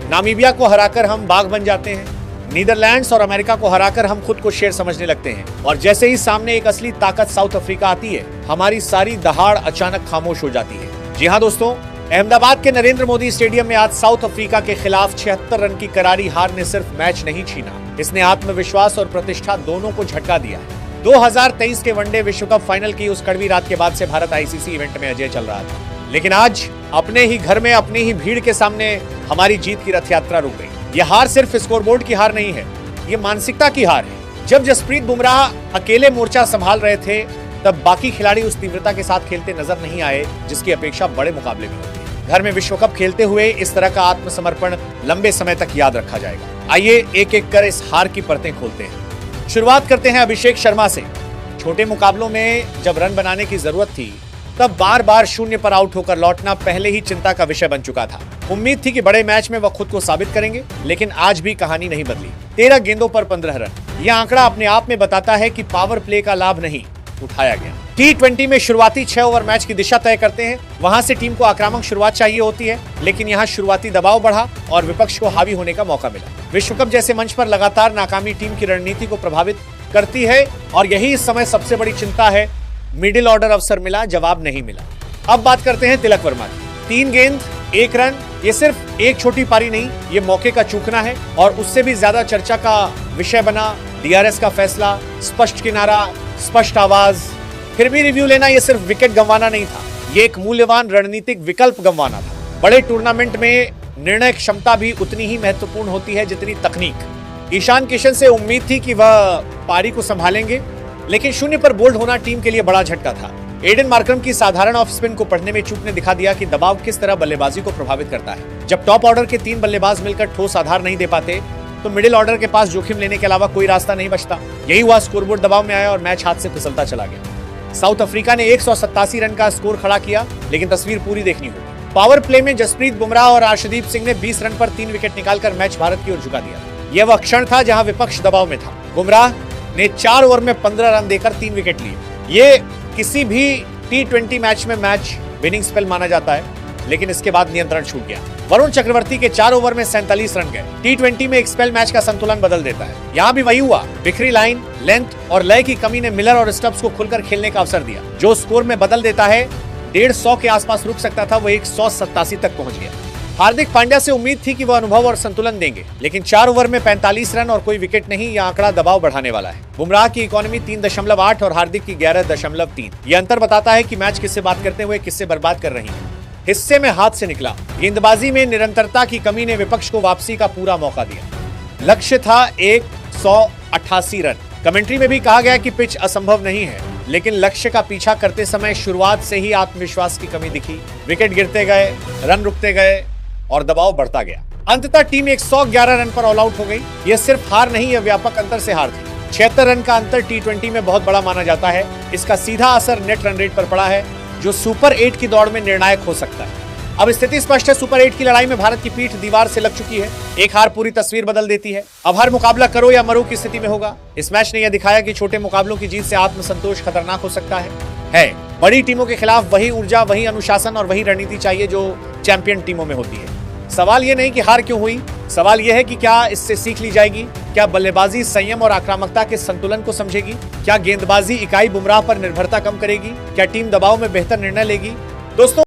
Namibia को हराकर हम बाघ बन जाते हैं, नीदरलैंड्स और अमेरिका को हराकर हम खुद को शेर समझने लगते हैं, और जैसे ही सामने एक असली ताकत साउथ अफ्रीका आती है, हमारी सारी दहाड़ अचानक खामोश हो जाती है। जी हाँ दोस्तों, अहमदाबाद के नरेंद्र मोदी स्टेडियम में आज साउथ अफ्रीका के खिलाफ 76 रन की करारी हार ने सिर्फ मैच नहीं छीना, इसने आत्मविश्वास और प्रतिष्ठा दोनों को झटका दिया है। 2023 के वनडे विश्व कप फाइनल की उस कड़वी रात के बाद से भारत आईसीसी इवेंट में अजय चल रहा था, लेकिन आज अपने ही घर में अपनी ही भीड़ के सामने हमारी जीत की रथ यात्रा रुक गई। यह हार सिर्फ स्कोरबोर्ड की हार नहीं है, ये मानसिकता की हार है। जब जसप्रीत बुमराह अकेले मोर्चा संभाल रहे थे, तब बाकी खिलाड़ी उस तीव्रता के साथ खेलते नजर नहीं आए जिसकी अपेक्षा बड़े मुकाबले में होती है। घर में विश्व कप खेलते हुए इस तरह का आत्मसमर्पण लंबे समय तक याद रखा जाएगा। आइए एक एक कर इस हार की परतें खोलते हैं। शुरुआत करते हैं अभिषेक शर्मा से। छोटे मुकाबलों में जब रन बनाने की जरूरत थी, तब बार बार शून्य पर आउट होकर लौटना पहले ही चिंता का विषय बन चुका था। उम्मीद थी कि बड़े मैच में वह खुद को साबित करेंगे, लेकिन आज भी कहानी नहीं बदली। 13 गेंदों पर 15 रन, यह आंकड़ा अपने आप में बताता है कि पावर प्ले का लाभ नहीं उठाया गया। T20 में शुरुआती 6 ओवर मैच की दिशा तय करते हैं, वहां से टीम को आक्रामक शुरुआत चाहिए होती है, लेकिन यहां शुरुआती दबाव बढ़ा और विपक्ष को हावी होने का मौका मिला। विश्व कप जैसे मंच पर लगातार नाकामी टीम की रणनीति को प्रभावित करती है, और यही इस समय सबसे बड़ी चिंता है। मिडिल ऑर्डर अवसर मिला, जवाब नहीं मिला। अब बात करते हैं तिलक वर्मा की। 3 गेंद 1 रन, ये सिर्फ एक छोटी पारी नहीं, ये मौके का चूकना है, और उससे भी ज्यादा चर्चा का विषय बना डीआरएस का फैसला, स्पष्ट किनारा, स्पष्ट आवाज। फिर भी रिव्यू लेना ये सिर्फ विकेट गंवाना नहीं था, ये एक मूल्यवान रणनीतिक विकल्प गंवाना था। बड़े टूर्नामेंट में निर्णय क्षमता भी उतनी ही महत्वपूर्ण होती है जितनी तकनीक। ईशान किशन से उम्मीद थी कि वह पारी को संभालेंगे, लेकिन शून्य पर बोल्ड होना टीम के लिए बड़ा झटका था। एडन मार्करम की साधारण ऑफ स्पिन को पढ़ने में चूक ने दिखा दिया कि दबाव किस तरह बल्लेबाजी को प्रभावित करता है। जब टॉप ऑर्डर के 3 बल्लेबाज मिलकर ठोस आधार नहीं दे पाते, तो मिडिल ऑर्डर के पास जोखिम लेने के अलावा कोई रास्ता नहीं बचता। यही हुआ, स्कोरबोर्ड दबाव में आया और मैच हाथ से फिसलता चला गया। साउथ अफ्रीका ने 187 रन का स्कोर खड़ा किया, लेकिन तस्वीर पूरी देखनी होगी। पावर प्ले में जसप्रीत बुमराह और अर्शदीप सिंह ने 20 रन पर 3 विकेट निकालकर मैच भारत की ओर झुका दिया। यह वह क्षण था जहां विपक्ष दबाव में था। बुमराह ने 4 ओवर में 15 रन देकर 3 विकेट लिए। ये किसी भी T20 मैच में मैच विनिंग स्पेल माना जाता है, लेकिन इसके बाद नियंत्रण छूट गया। वरुण चक्रवर्ती के 4 ओवर में 47 रन गए। T20 में एक स्पेल मैच का संतुलन बदल देता है। यहाँ भी वही हुआ, बिखरी लाइन, लेंथ और लय की कमी ने मिलर और स्टब्स को खुलकर खेलने का अवसर दिया। जो स्कोर में बदल देता है, 150 के आसपास रुक सकता था, वो 187 तक पहुंच गया। हार्दिक पांड्या से उम्मीद थी कि वह अनुभव और संतुलन देंगे, लेकिन 4 ओवर में 45 रन और कोई विकेट नहीं, यह आंकड़ा दबाव बढ़ाने वाला है। बुमराह की इकोनॉमी 3.8 और हार्दिक की 11.3। यह अंतर बताता है कि मैच किससे बात करते हुए किससे बर्बाद कर रही है। हिस्से में हाथ से निकला। गेंदबाजी में निरंतरता की कमी ने विपक्ष को वापसी का पूरा मौका दिया। लक्ष्य था 188 रन। कमेंट्री में भी कहा गया कि पिच असंभव नहीं है, लेकिन लक्ष्य का पीछा करते समय शुरुआत से ही आत्मविश्वास की कमी दिखी। विकेट गिरते गए, रन रुकते गए और दबाव बढ़ता गया। अंततः टीम 111 रन पर ऑल आउट हो गई। यह सिर्फ हार नहीं, यह व्यापक अंतर से हार थी। 76 रन का अंतर T20 में बहुत बड़ा माना जाता है। इसका सीधा असर नेट रन रेट पर पड़ा है, जो सुपर 8 की दौड़ में निर्णायक हो सकता है। अब स्थिति स्पष्ट है, सुपर 8 की लड़ाई में भारत की पीठ दीवार से लग चुकी है। एक हार पूरी तस्वीर बदल देती है। अब हर मुकाबला करो या मरो की स्थिति में होगा। इस मैच ने यह दिखाया कि छोटे मुकाबलों की जीत से आत्मसंतोष खतरनाक हो सकता है। बड़ी टीमों के खिलाफ वही ऊर्जा, वही अनुशासन और वही रणनीति चाहिए जो चैंपियन टीमों में होती है। सवाल यह नहीं कि हार क्यों हुई, सवाल यह है कि क्या इससे सीख ली जाएगी। क्या बल्लेबाजी संयम और आक्रामकता के संतुलन को समझेगी? क्या गेंदबाजी इकाई बुमराह पर निर्भरता कम करेगी? क्या टीम दबाव में बेहतर निर्णय लेगी? दोस्तों